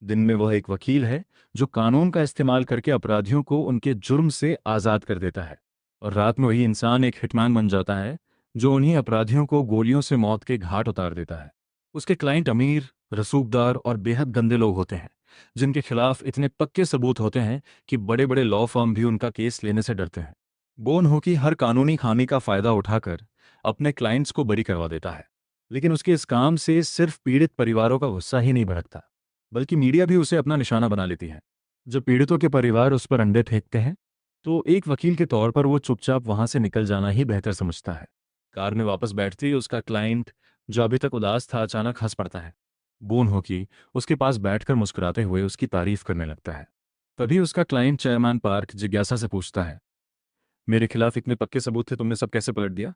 दिन में वह एक वकील है जो कानून का इस्तेमाल करके अपराधियों को उनके जुर्म से आज़ाद कर देता है, और रात में वही इंसान एक हिटमैन बन जाता है जो उन्हीं अपराधियों को गोलियों से मौत के घाट उतार देता है। उसके क्लाइंट अमीर, रसूखदार और बेहद गंदे लोग होते हैं, जिनके खिलाफ इतने पक्के सबूत होते हैं कि बड़े बड़े लॉ फर्म भी उनका केस लेने से डरते हैं। बोन हो की हर कानूनी खामी का फायदा उठाकर अपने क्लाइंट्स को बरी करवा देता है, लेकिन उसके इस काम से सिर्फ पीड़ित परिवारों का गुस्सा ही नहीं भड़कता, बल्कि मीडिया भी उसे अपना निशाना बना लेती है। जब पीड़ितों के परिवार उस पर अंडे फेंकते हैं, तो एक वकील के तौर पर वो चुपचाप वहां से निकल जाना ही बेहतर समझता है। कार में वापस बैठते ही उसका क्लाइंट, जो अभी तक उदास था, अचानक हंस पड़ता है। बोन होकी उसके पास बैठकर मुस्कुराते हुए उसकी तारीफ करने लगता है। तभी उसका क्लाइंट चेयरमैन पार्क जिज्ञासा से पूछता है, मेरे खिलाफ इतने पक्के सबूत थे, तुमने सब कैसे पलट दिया?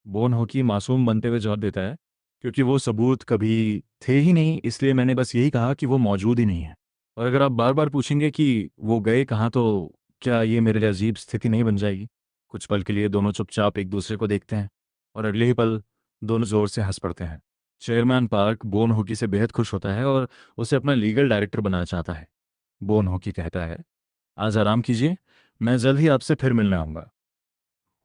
बोन होकी मासूम बनते हुए जवाब देता है, क्योंकि वो सबूत कभी थे ही नहीं, इसलिए मैंने बस यही कहा कि वो मौजूद ही नहीं है। और अगर आप बार बार पूछेंगे कि वो गए कहाँ, तो क्या ये मेरे लिए अजीब स्थिति नहीं बन जाएगी? कुछ पल के लिए दोनों चुपचाप एक दूसरे को देखते हैं, और अगले ही पल दोनों जोर से हंस पड़ते हैं। चेयरमैन पार्क बोन होकी से बेहद खुश होता है और उसे अपना लीगल डायरेक्टर बनाना चाहता है। बोन होकी कहता है, आज आराम कीजिए, मैं जल्द ही आपसे फिर मिलने आऊंगा।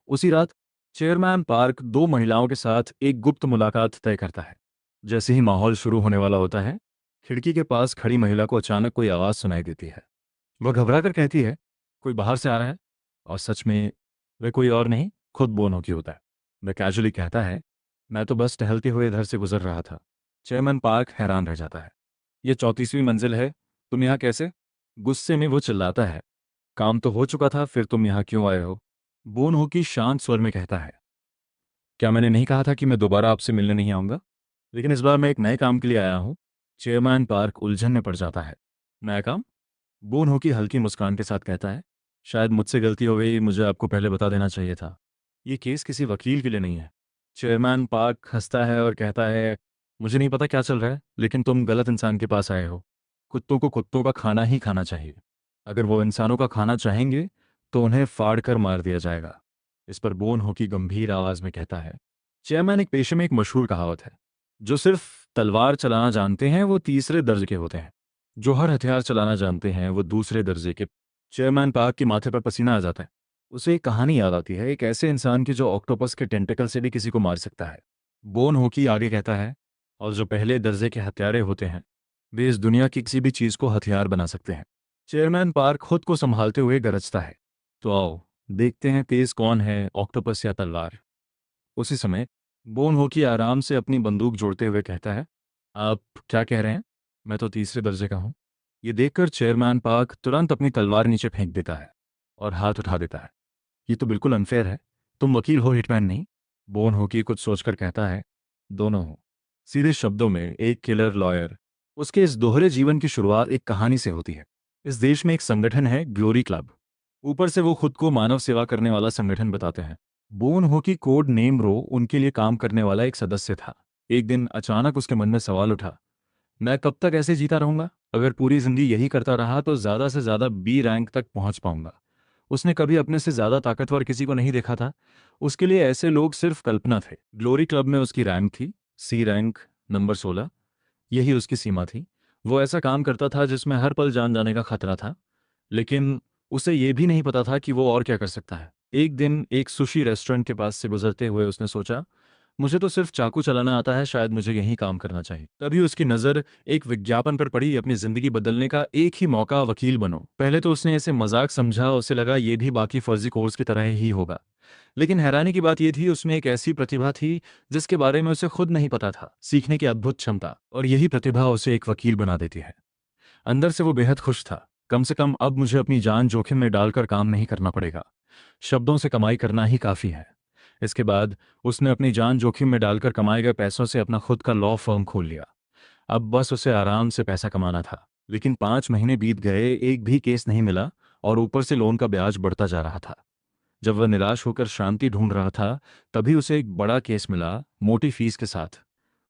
उसी रात चेयरमैन पार्क दो महिलाओं के साथ एक गुप्त मुलाकात तय करता है। जैसे ही माहौल शुरू होने वाला होता है, खिड़की के पास खड़ी महिला को अचानक कोई आवाज़ सुनाई देती है। वह घबराकर कहती है, कोई बाहर से आ रहा है। और सच में वह कोई और नहीं, खुद बोनो की होता है। वह कैजुअली कहता है, मैं तो बस टहलते हुए इधर से गुजर रहा था। चेयरमैन पार्क हैरान रह जाता है, ये 34वीं मंजिल है, तुम यहाँ कैसे? गुस्से में वो चिल्लाता है, काम तो हो चुका था, फिर तुम यहाँ क्यों आए हो? बोन होकी शांत स्वर में कहता है, क्या मैंने नहीं कहा था कि मैं दोबारा आपसे मिलने नहीं आऊंगा? लेकिन इस बार मैं एक नए काम के लिए आया हूँ। चेयरमैन पार्क उलझन में पड़ जाता है। नया काम? बोन होकी हल्की मुस्कान के साथ कहता है, शायद मुझसे गलती हो गई, मुझे आपको पहले बता देना चाहिए था। ये केस किसी वकील के लिए नहीं है। चेयरमैन पार्क हंसता है और कहता है, मुझे नहीं पता क्या चल रहा है, लेकिन तुम गलत इंसान के पास आए हो। कुत्तों को कुत्तों का खाना ही खाना चाहिए। अगर वो इंसानों का खाना चाहेंगे तो उन्हें फाड़ कर मार दिया जाएगा। इस पर बोन होकी गंभीर आवाज में कहता है, चेयरमैन, एक पेशे में एक मशहूर कहावत है, जो सिर्फ तलवार चलाना जानते हैं वो तीसरे दर्जे के होते हैं, जो हर हथियार चलाना जानते हैं वो दूसरे दर्जे के। चेयरमैन पार्क के माथे पर पसीना आ जाता है। उसे एक कहानी याद आती है, एक ऐसे इंसान की जो ऑक्टोपस के टेंटिकल से भी किसी को मार सकता है। बोन होकी आगे कहता है, और जो पहले दर्जे के हत्यारे होते हैं वे इस दुनिया की किसी भी चीज को हथियार बना सकते हैं। चेयरमैन पार्क खुद को संभालते हुए गरजता है, तो आओ देखते हैं तेज कौन है, ऑक्टोपस या तलवार। उसी समय बोन होकी आराम से अपनी बंदूक जोड़ते हुए कहता है, आप क्या कह रहे हैं? मैं तो तीसरे दर्जे का हूं। ये देखकर चेयरमैन पार्क तुरंत अपनी तलवार नीचे फेंक देता है और हाथ उठा देता है। ये तो बिल्कुल अनफेयर है, तुम वकील हो, हिटमैन नहीं। बोन होकी कुछ सोचकर कहता है, दोनों हो। सीधे शब्दों में एक किलर लॉयर। उसके इस दोहरे जीवन की शुरुआत एक कहानी से होती है। इस देश में एक संगठन है, ग्लोरी क्लब। ऊपर से वो खुद को मानव सेवा करने वाला संगठन बताते हैं। बोन होकी कोड नेम रो उनके लिए काम करने वाला एक सदस्य था। एक दिन अचानक उसके मन में सवाल उठा, मैं कब तक ऐसे जीता रहूंगा? अगर पूरी जिंदगी यही करता रहा तो ज्यादा से ज्यादा बी रैंक तक पहुंच पाऊंगा। उसने कभी अपने से ज्यादा ताकतवर किसी को नहीं देखा था। उसके लिए ऐसे लोग सिर्फ कल्पना थे। ग्लोरी क्लब में उसकी रैंक थी, सी रैंक, नंबर 16। यही उसकी सीमा थी। वो ऐसा काम करता था जिसमें हर पल जान जाने का खतरा था, लेकिन उसे यह भी नहीं पता था कि वो और क्या कर सकता है। एक दिन एक सुशी रेस्टोरेंट के पास से गुजरते हुए उसने सोचा, मुझे तो सिर्फ चाकू चलाना आता है, शायद मुझे यही काम करना चाहिए। तभी उसकी नज़र एक विज्ञापन पर पड़ी, अपनी जिंदगी बदलने का एक ही मौका, वकील बनो। पहले तो उसने इसे मजाक समझा, उसे लगा ये भी बाकी फर्जी कोर्स की तरह ही होगा। लेकिन हैरानी की बात यह थी, उसमें एक ऐसी प्रतिभा थी जिसके बारे में उसे खुद नहीं पता था, सीखने की अद्भुत क्षमता, और यही प्रतिभा उसे एक वकील बना देती है। अंदर से वो बेहद खुश था। कम से कम अब मुझे अपनी जान जोखिम में डालकर काम नहीं करना पड़ेगा, शब्दों से कमाई करना ही काफ़ी है। इसके बाद उसने अपनी जान जोखिम में डालकर कमाए गए पैसों से अपना खुद का लॉ फर्म खोल लिया। अब बस उसे आराम से पैसा कमाना था। लेकिन 5 महीने बीत गए, एक भी केस नहीं मिला, और ऊपर से लोन का ब्याज बढ़ता जा रहा था। जब वह निराश होकर शांति ढूंढ रहा था, तभी उसे एक बड़ा केस मिला, मोटी फीस के साथ।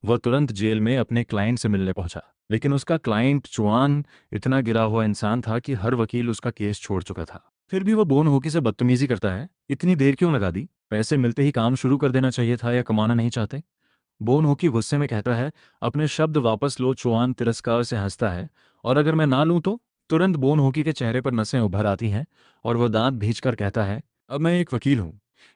वह तुरंत जेल में अपने क्लाइंट से मिलने पहुंचा। लेकिन उसका क्लाइंट जुआन इतना गिरा हुआ इंसान था कि हर वकील उसका केस छोड़ चुका था। फिर भी वह बोन होकी से बदतमीजी करता है, इतनी देर क्यों लगा दी? पैसे मिलते ही काम शुरू कर देना चाहिए था, या कमाना नहीं चाहते? बोन होकी गुस्से में कहता है, अपने शब्द वापस लो। चुआन तिरस्कार से हंसता है और अगर मैं ना लूं तो? तुरंत बोन होकी के चेहरे पर नसें उभर आती हैं और वह दांत भींचकर कहता है, अब मैं एक वकील हूं,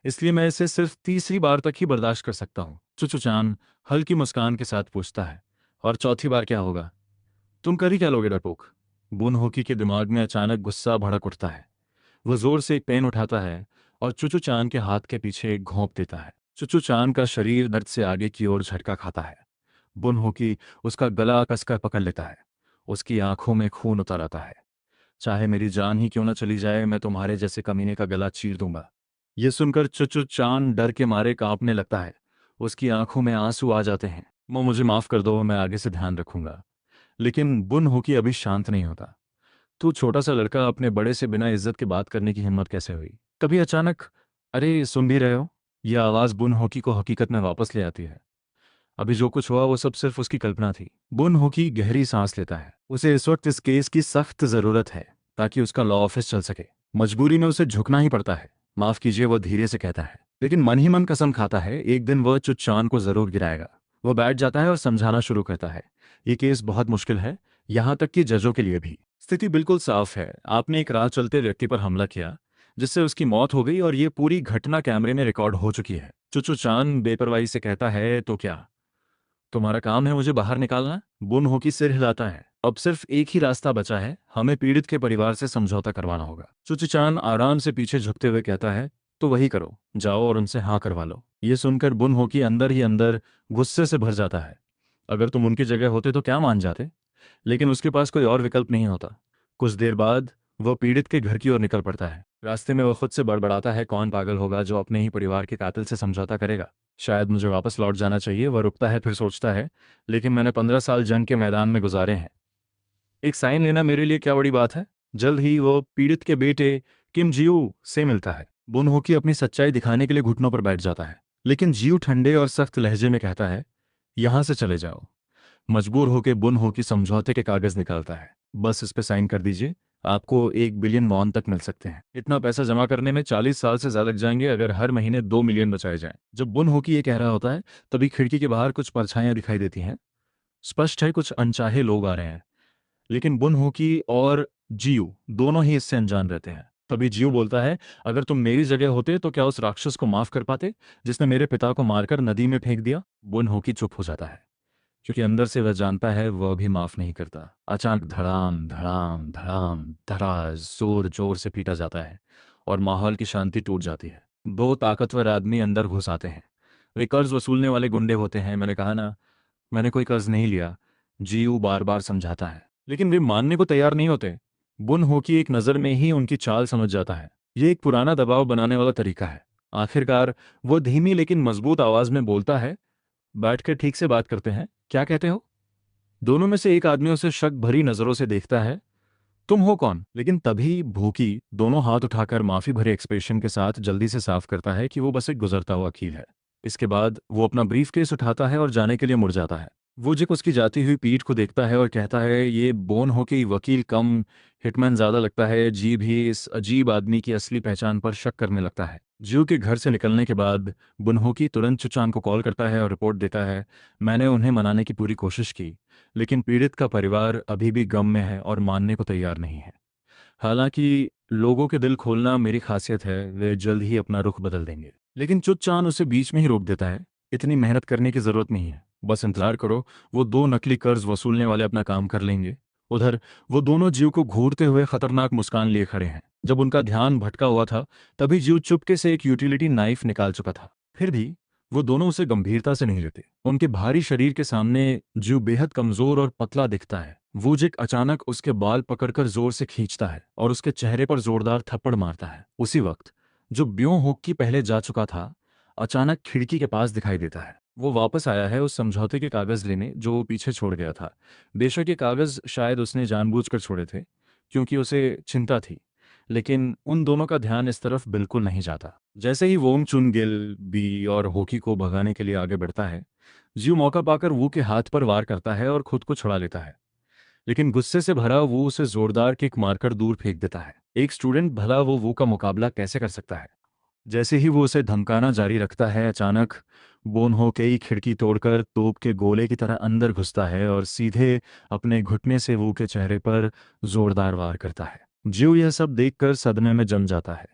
इसलिए मैं इसे सिर्फ तीसरी बार तक ही बर्दाश्त कर सकता हूं। चुचू चान हल्की मुस्कान के साथ पूछता है, और चौथी बार क्या होगा? तुम कर ही क्या लोगे डरपोक? बोन होकी के दिमाग में अचानक गुस्सा भड़क उठता है। वह जोर से एक पेन उठाता है और चुचू चान के हाथ के पीछे एक घोंप देता है। चुचू चान का शरीर दर्द से आगे की ओर झटका खाता है। बुन होकी उसका गला कसकर पकड़ लेता है। उसकी आंखों में खून उतर आता है। चाहे मेरी जान ही क्यों न चली जाए, मैं तुम्हारे जैसे कमीने का गला चीर दूंगा। यह सुनकर चुचू चान डर के मारे कांपने लगता है। उसकी आंखों में आंसू आ जाते हैं। मुझे माफ कर दो, मैं आगे से ध्यान रखूंगा। लेकिन बुन होकी अभी शांत नहीं होता। तू छोटा सा लड़का, अपने बड़े से बिना इज्जत के बात करने की हिम्मत कैसे हुई? कभी अचानक, अरे सुन भी रहे हो? यह आवाज बुन होकी को हकीकत में वापस ले आती है। अभी जो कुछ हुआ वो सब सिर्फ उसकी कल्पना थी। बुन होकी गहरी सांस लेता है। उसे इस वक्त इस केस की सख्त जरूरत है ताकि उसका लॉ ऑफिस चल सके। मजबूरी में उसे झुकना ही पड़ता है। माफ कीजिए, वो धीरे से कहता है, लेकिन मन ही मन कसम खाता है एक दिन वह चुच्चान को जरूर गिराएगा। वो बैठ जाता है और समझाना शुरू करता है, ये केस बहुत मुश्किल है, यहां तक कि जजों के लिए भी। स्थिति बिल्कुल साफ है। आपने एक राह चलते व्यक्ति पर हमला किया जिससे उसकी मौत हो गई, और ये पूरी घटना कैमरे में रिकॉर्ड हो चुकी है। चुचू चान बेपरवाही से कहता है, तो क्या तुम्हारा काम है मुझे बाहर निकालना? बुन होकी सिर हिलाता है। अब सिर्फ एक ही रास्ता बचा है, हमें पीड़ित के परिवार से समझौता करवाना होगा। चुचू चान आराम से पीछे झुकते हुए कहता है, तो वही करो, जाओ और उनसे हाँ करवा लो। ये सुनकर बुन होकी अंदर ही अंदर गुस्से से भर जाता है। अगर तुम उनकी जगह होते तो क्या मान जाते? लेकिन उसके पास कोई और विकल्प नहीं होता। कुछ देर बाद वह पीड़ित के घर की ओर निकल पड़ता है। रास्ते में वह खुद से बड़बड़ाता है, कौन पागल होगा जो अपने ही परिवार के कातिल से समझौता करेगा? शायद मुझे वापस लौट जाना चाहिए। वह रुकता है, फिर सोचता है, लेकिन मैंने 15 साल जंग के मैदान में गुजारे हैं। एक साइन लेना मेरे लिए क्या बड़ी बात है? जल्द ही वो पीड़ित के बेटे किम जियू से मिलता है। बुन होकी अपनी सच्चाई दिखाने के लिए घुटनों पर बैठ जाता है, लेकिन जियू ठंडे और सख्त लहजे में कहता है, यहां से चले जाओ। मजबूर होकर बुन होकी समझौते के कागज निकालता है। बस इस पे साइन कर दीजिए, आपको 1 बिलियन वॉन तक मिल सकते हैं। इतना पैसा जमा करने में 40 साल से ज्यादा लग जाएंगे अगर हर महीने 2 मिलियन बचाए जाएं। जब बुन होकी ये कह रहा होता है तभी खिड़की के बाहर कुछ परछाइयां दिखाई देती हैं। स्पष्ट है कुछ अनचाहे लोग आ रहे हैं। लेकिन बुन होकी और जियो दोनों ही इससे अनजान रहते हैं। तभी जियो बोलता है, अगर तुम मेरी जगह होते तो क्या उस राक्षस को माफ कर पाते जिसने मेरे पिता को मारकर नदी में फेंक दिया? बुन होकी चुप हो जाता है, क्योंकि अंदर से वह जानता है वह भी माफ नहीं करता। अचानक धड़ाम धड़ाम धड़ाम धड़ा जोर जोर से पीटा जाता है और माहौल की शांति टूट जाती है। दो ताकतवर आदमी अंदर घुस आते हैं। वे कर्ज वसूलने वाले गुंडे होते हैं। मैंने कहा ना, मैंने कोई कर्ज नहीं लिया, जीयू बार बार समझाता है, लेकिन वे मानने को तैयार नहीं होते। बुन होकी एक नज़र में ही उनकी चाल समझ जाता है। ये एक पुराना दबाव बनाने वाला तरीका है। आखिरकार वो धीमी लेकिन मजबूत आवाज में बोलता है, बैठकर ठीक से बात करते हैं, क्या कहते हो? दोनों में से एक आदमी उसे शक भरी नजरों से देखता है, तुम हो कौन? लेकिन तभी भूकी दोनों हाथ उठाकर माफी भरे एक्सप्रेशन के साथ जल्दी से साफ करता है कि वो बस एक गुजरता हुआ वकील है। इसके बाद वो अपना ब्रीफ केस उठाता है और जाने के लिए मुड़ जाता है। वो जिक उसकी जाती हुई पीठ को देखता है और कहता है, ये बोन हो के वकील कम हिटमैन ज्यादा लगता है। जी भी इस अजीब आदमी की असली पहचान पर शक करने लगता है। जियो के घर से निकलने के बाद बुनहोकी तुरंत चुचान को कॉल करता है और रिपोर्ट देता है, मैंने उन्हें मनाने की पूरी कोशिश की, लेकिन पीड़ित का परिवार अभी भी गम में है और मानने को तैयार नहीं है। हालांकि लोगों के दिल खोलना मेरी खासियत है, वे जल्द ही अपना रुख बदल देंगे। लेकिन चुच्चान उसे बीच में ही रोक देता है, इतनी मेहनत करने की जरूरत नहीं है, बस इंतजार करो, वो दो नकली कर्ज वसूलने वाले अपना काम कर लेंगे। उधर वो दोनों जीव को घूरते हुए खतरनाक मुस्कान लिए खड़े हैं। जब उनका ध्यान भटका हुआ था तभी जीव चुपके से एक यूटिलिटी नाइफ निकाल चुका था। फिर भी वो दोनों उसे गंभीरता से नहीं लेते। उनके भारी शरीर के सामने जीव बेहद कमजोर और पतला दिखता है। वूजिक अचानक उसके बाल पकड़कर जोर से खींचता है और उसके चेहरे पर जोरदार थप्पड़ मारता है। उसी वक्त जो ब्यों होक्की पहले जा चुका था अचानक खिड़की के पास दिखाई देता है। वो वापस आया है उस समझौते के कागज लेने जो वो पीछे छोड़ गया था। बेशक ये कागज शायद उसने जानबूझकर छोड़े थे क्योंकि उसे चिंता थी, लेकिन उन दोनों का ध्यान इस तरफ बिल्कुल नहीं जाता। जैसे ही वोंग चुन गिल बी और होकी को भगाने के लिए आगे बढ़ता है, जियो मौका पाकर वू के हाथ पर वार करता है और खुद को छुड़ा लेता है, लेकिन गुस्से से भरा वो उसे जोरदार किक मारकर दूर फेंक देता है। एक स्टूडेंट भला वो का मुकाबला कैसे कर सकता है? जैसे ही वो उसे धमकाना जारी रखता है, अचानक बोन होकेई खिड़की तोड़कर तोप के गोले की तरह अंदर घुसता है और सीधे अपने घुटने से वू के चेहरे पर जोरदार वार करता है। जियो यह सब देखकर सदमे में जम जाता है।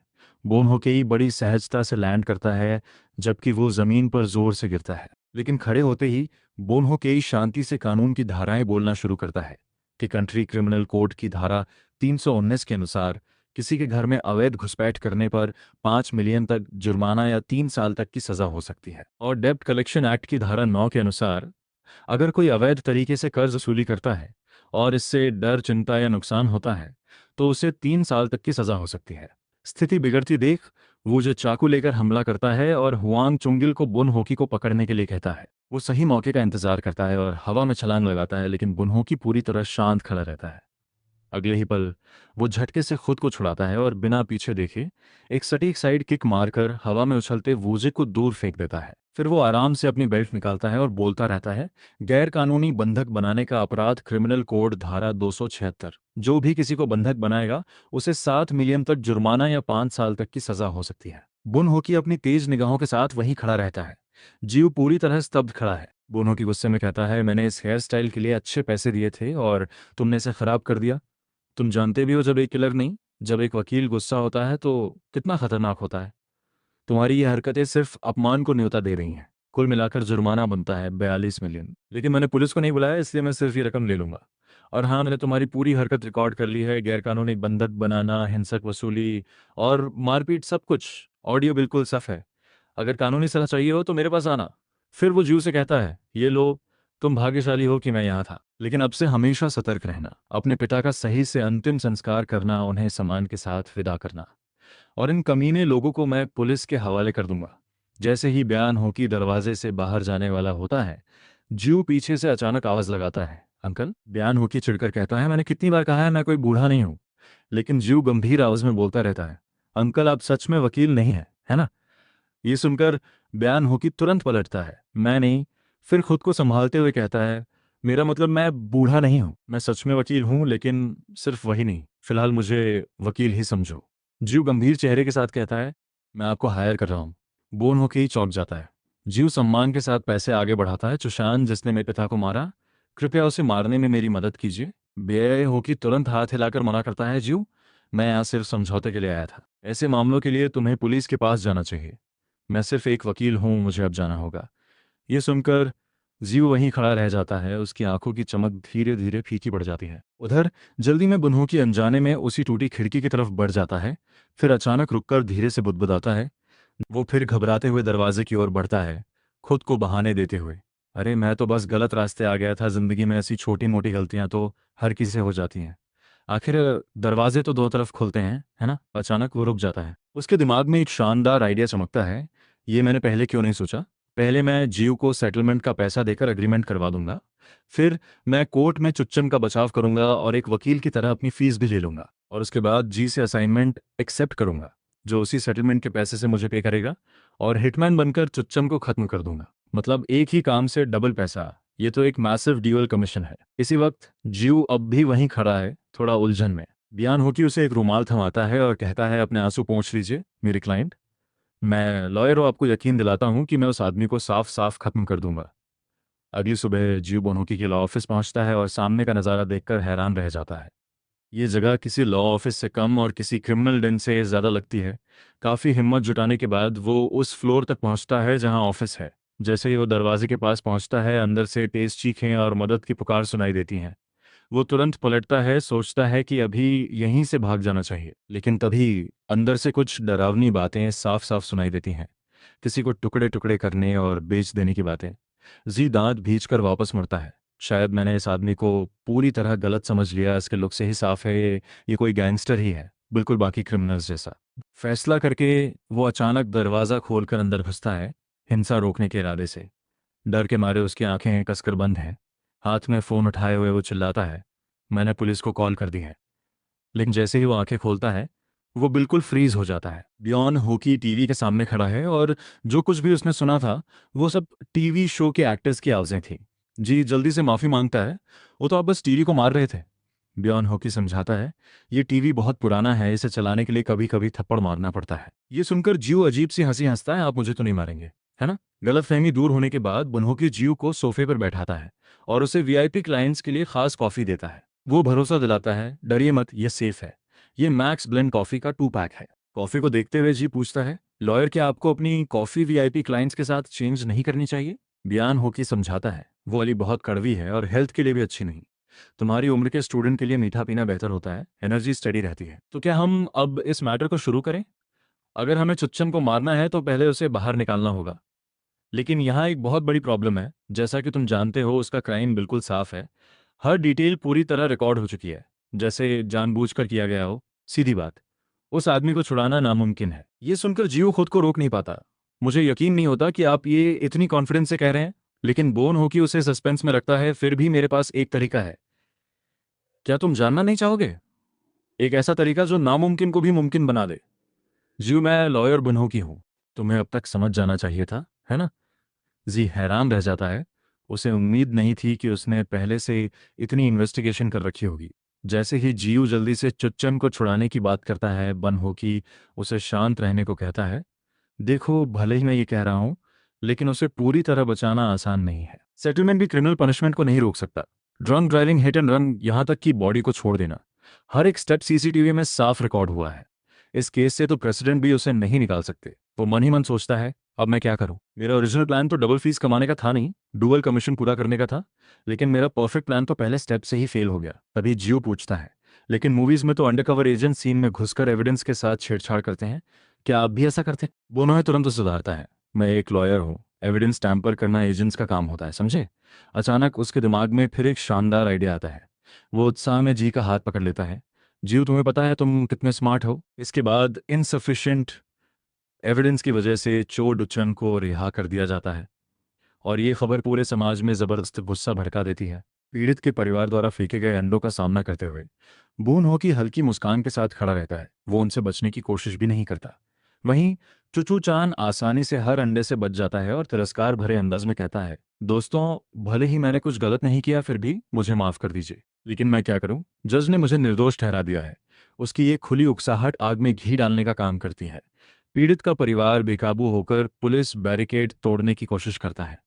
बोन होकेई बड़ी सहजता से लैंड करता है, जबकि वो जमीन पर जोर से गिरता है। लेकिन खड़े होते ही बोन होकेई शांति से कानून की धाराएं बोलना शुरू करता है कि कंट्री क्रिमिनल कोड की धारा 319 के अनुसार किसी के घर में अवैध घुसपैठ करने पर 5 मिलियन तक जुर्माना या 3 साल तक की सजा हो सकती है। और डेब्ट कलेक्शन एक्ट की धारा 9 के अनुसार अगर कोई अवैध तरीके से कर्ज वसूली करता है और इससे डर, चिंता या नुकसान होता है तो उसे 3 साल तक की सजा हो सकती है। स्थिति बिगड़ती देख वो जो चाकू लेकर हमला करता है और हुआंग चुंगिल को बुन होकी को पकड़ने के लिए कहता है। वो सही मौके का इंतजार करता है और हवा में छलांग लगाता है, लेकिन बुन होकी पूरी तरह शांत खड़ा रहता है। अगले ही पल वो झटके से खुद को छुड़ाता है और बिना पीछे देखे एक सटीक साइड किक मारकर हवा में उछलते वूजे को दूर फेंक देता है। फिर वो आराम से अपनी बेल्ट निकालता है और बोलता रहता है, गैर कानूनी बंधक बनाने का अपराध क्रिमिनल कोड धारा 276, जो भी किसी को बंधक बनाएगा उसे 7 मिलियन तक जुर्माना या 5 साल तक की सजा हो सकती है। बुन होकी अपनी तेज निगाहों के साथ वहीं खड़ा रहता है। जीव पूरी तरह स्तब्ध खड़ा है। बुन होकी गुस्से में कहता है, मैंने इस हेयर स्टाइल के लिए अच्छे पैसे दिए थे और तुमने इसे खराब कर दिया। तुम जानते भी हो जब एक किलर नहीं, जब एक वकील गुस्सा होता है तो कितना खतरनाक होता है। तुम्हारी ये हरकतें सिर्फ अपमान को न्योता दे रही हैं। कुल मिलाकर जुर्माना बनता है 42 मिलियन, लेकिन मैंने पुलिस को नहीं बुलाया, इसलिए मैं सिर्फ ये रकम ले लूंगा। और हाँ, मैंने तुम्हारी पूरी हरकत रिकॉर्ड कर ली है, गैरकानूनी बंधक बनाना, हिंसक वसूली और मारपीट, सब कुछ ऑडियो बिल्कुल सफ है। अगर कानूनी सलाह चाहिए हो तो मेरे पास आना। फिर वो जू से कहता है, ये लो, तुम भाग्यशाली हो कि मैं यहाँ था, लेकिन अब से हमेशा सतर्क रहना, अपने पिता का सही से अंतिम संस्कार करना, उन्हें सम्मान के साथ विदा करना, और इन कमीने लोगों को मैं पुलिस के हवाले कर दूंगा। जैसे ही बयान हो कि दरवाजे से बाहर जाने वाला होता है, जू पीछे से अचानक आवाज लगाता है, अंकल। बयान हो कि चिढ़कर कहता है, मैंने कितनी बार कहा है मैं कोई बूढ़ा नहीं हूं। लेकिन जू गंभीर आवाज में बोलता रहता है, अंकल आप सच में वकील नहीं है ना? ये सुनकर बयान हो कि तुरंत पलटता है, मैं नहीं। फिर खुद को संभालते हुए कहता है, मेरा मतलब मैं बूढ़ा नहीं हूं, मैं सच में वकील हूं, लेकिन सिर्फ वही नहीं, फिलहाल मुझे वकील ही समझो। जीव गंभीर चेहरे के साथ कहता है, मैं आपको हायर कर रहा हूं। बोन होके ही चौंक जाता है। जीव सम्मान के साथ पैसे आगे बढ़ाता है, चुशान जिसने मेरे पिता को मारा, कृपया उसे मारने में मेरी मदद कीजिए। बे होकी तुरंत हाथ हिलाकर मना करता है, जीव मैं यहाँ सिर्फ समझौते के लिए आया था, ऐसे मामलों के लिए तुम्हें पुलिस के पास जाना चाहिए। मैं सिर्फ एक वकील हूं, मुझे अब जाना होगा। ये सुनकर जीव वहीं खड़ा रह जाता है, उसकी आंखों की चमक धीरे धीरे फीकी पड़ जाती है। उधर जल्दी में बुन्हों की अनजाने में उसी टूटी खिड़की की तरफ बढ़ जाता है, फिर अचानक रुककर धीरे से बुदबुदाता है। वो फिर घबराते हुए दरवाजे की ओर बढ़ता है, खुद को बहाने देते हुए, अरे मैं तो बस गलत रास्ते आ गया था, जिंदगी में ऐसी छोटी मोटी गलतियां तो हर किसी से हो जाती हैं। आखिर दरवाजे तो दो तरफ खुलते हैं, है ना? अचानक वो रुक जाता है। उसके दिमाग में एक शानदार आइडिया चमकता है, ये मैंने पहले क्यों नहीं सोचा। पहले मैं जीव को सेटलमेंट का पैसा देकर एग्रीमेंट करवा दूंगा, फिर मैं कोर्ट में चुच्चन का बचाव करूंगा और एक वकील की तरह अपनी फीस भी ले लूंगा, और उसके बाद जी से असाइनमेंट एक्सेप्ट करूंगा, जो उसी सेटलमेंट के पैसे से मुझे पे करेगा, और हिटमैन बनकर चुच्चम को खत्म कर दूंगा। मतलब एक ही काम से डबल पैसा। ये तो एक मैसिव ड्यूअल कमीशन है। इसी वक्त जीव अब भी वहीं खड़ा है, थोड़ा उलझन में। बयान होकी उसे एक रुमाल थमाता है और कहता है, अपने आंसू पोंछ लीजिए मेरे क्लाइंट। मैं लॉयर हूं, आपको यकीन दिलाता हूं कि मैं उस आदमी को साफ साफ खत्म कर दूंगा। अगली सुबह जीव बोनहोकी के लॉ ऑफिस पहुंचता है और सामने का नज़ारा देखकर हैरान रह जाता है। ये जगह किसी लॉ ऑफिस से कम और किसी क्रिमिनल डेन से ज़्यादा लगती है। काफ़ी हिम्मत जुटाने के बाद वो उस फ्लोर तक पहुंचता है जहां ऑफिस है। जैसे ही वो दरवाजे के पास पहुंचता है, अंदर से तेज चीखें और मदद की पुकार सुनाई देती हैं। वो तुरंत पलटता है, सोचता है कि अभी यहीं से भाग जाना चाहिए, लेकिन तभी अंदर से कुछ डरावनी बातें साफ साफ सुनाई देती हैं, किसी को टुकड़े टुकड़े करने और बेच देने की बातें। जी दांत भींचकर वापस मुड़ता है। शायद मैंने इस आदमी को पूरी तरह गलत समझ लिया, इसके लुक से ही साफ है ये कोई गैंगस्टर ही है, बिल्कुल बाकी क्रिमिनल्स जैसा। फैसला करके वो अचानक दरवाज़ा खोलकर अंदर घुसता है, हिंसा रोकने के इरादे से। डर के मारे उसकी आंखें कसकर बंद हैं। हाथ में फ़ोन उठाए हुए वो चिल्लाता है, मैंने पुलिस को कॉल कर दी है। लेकिन जैसे ही वो आंखें खोलता है, वो बिल्कुल फ्रीज हो जाता है। बियॉन होकी टीवी के सामने खड़ा है और जो कुछ भी उसने सुना था वो सब टीवी शो के एक्टर्स की आवाज़ें थी। जी जल्दी से माफ़ी मांगता है, वो तो आप बस टीवी को मार रहे थे। ब्यॉन हॉकी समझाता है, ये टीवी बहुत पुराना है, इसे चलाने के लिए कभी कभी थप्पड़ मारना पड़ता है। ये सुनकर जियो अजीब सी हंसी हंसता है, आप मुझे तो नहीं मारेंगे, है ना। गलतफहमी दूर होने के बाद बुनहोकी जियो को सोफे पर बैठाता है और उसे वीआईपी क्लाइंट्स के लिए खास कॉफी देता है। वो भरोसा दिलाता है, डरिए मत, ये सेफ है। ये मैक्स ब्लेंड कॉफी का 2 पैक है। कॉफी को देखते हुए जी पूछता है, लॉयर, क्या आपको अपनी कॉफी वीआईपी क्लाइंट्स के साथ चेंज नहीं करनी चाहिए? बयान होके समझाता है, वो वाली बहुत कड़वी है और हेल्थ के लिए भी अच्छी नहीं। तुम्हारी उम्र के स्टूडेंट के लिए मीठा पीना बेहतर होता है, एनर्जी स्टडी रहती है। तो क्या हम अब इस मैटर को शुरू करें? अगर हमें चुच्चन को मारना है तो पहले उसे बाहर निकालना होगा। लेकिन यहाँ एक बहुत बड़ी प्रॉब्लम है, जैसा कि तुम जानते हो उसका क्राइम बिल्कुल साफ है। हर डिटेल पूरी तरह रिकॉर्ड हो चुकी है, जैसे जानबूझकर किया गया हो। सीधी बात, उस आदमी को छुड़ाना नामुमकिन है। ये सुनकर जियो खुद को रोक नहीं पाता। मुझे यकीन नहीं होता कि आप ये इतनी कॉन्फिडेंस से कह रहे हैं, लेकिन बोन हो कि उसे सस्पेंस में रखता है। फिर भी मेरे पास एक तरीका है। क्या तुम जानना नहीं चाहोगे? एक ऐसा तरीका जो नामुमकिन को भी मुमकिन बना दे। जियो, मैं लॉयर बनहो की हूं। तुम्हें अब तक समझ जाना चाहिए था, है ना। जी हैरान रह जाता है। उसे उम्मीद नहीं थी कि उसने पहले से इतनी इन्वेस्टिगेशन कर रखी होगी। जैसे ही जीव जल्दी से चुच्चन को छुड़ाने की बात करता है, बन हो कि उसे शांत रहने को कहता है। देखो, भले ही मैं ये कह रहा हूं, लेकिन उसे पूरी तरह बचाना आसान नहीं है। सेटलमेंट भी क्रिमिनल पनिशमेंट को नहीं रोक सकता। Drunk driving, hit and run, यहां तक कि बॉडी को छोड़ देना, हर एक स्टेप सीसीटीवी में साफ रिकॉर्ड हुआ है। इस केस से तो प्रेसिडेंट भी उसे नहीं निकाल सकते। वो मन ही मन सोचता है, अब मैं क्या करूं? मेरा ओरिजिनल प्लान तो डबल फीस कमाने का था नहीं, डुअल कमीशन पूरा करने का था। लेकिन मेरा परफेक्ट प्लान तो पहले स्टेप से ही फेल हो गया। तभी जियो पूछता है, लेकिन मूवीज में तो अंडरकवर एजेंट सीन में घुसकर एविडेंस के साथ छेड़छाड़ करते हैं, क्या आप भी ऐसा करते? बोनो है तुरंत सुधारता है, मैं एक लॉयर हूँ, एविडेंस टैम्पर करना एजेंट्स का काम होता है, समझे। अचानक उसके दिमाग में फिर एक शानदार आइडिया आता है। वो उत्साह में जी का हाथ पकड़ लेता है। जीव, तुम्हें पता है तुम कितने स्मार्ट हो। इसके बाद इनसफिशिएंट एविडेंस की वजह से चोर डुच्चन को रिहा कर दिया जाता है और ये खबर पूरे समाज में जबरदस्त गुस्सा भड़का देती है। पीड़ित के परिवार द्वारा फेंके गए अंडों का सामना करते हुए बून हो की हल्की मुस्कान के साथ खड़ा रहता है। वो उनसे बचने की कोशिश भी नहीं करता। वहीं चुचू चान आसानी से हर अंडे से बच जाता है और तिरस्कार भरे अंदाज में कहता है, दोस्तों, भले ही मैंने कुछ गलत नहीं किया, फिर भी मुझे माफ कर दीजिए। लेकिन मैं क्या करूं, जज ने मुझे निर्दोष ठहरा दिया है। उसकी ये खुली उकसाहट आग में घी डालने का काम करती है। पीड़ित का परिवार बेकाबू होकर पुलिस बैरिकेड तोड़ने की कोशिश करता है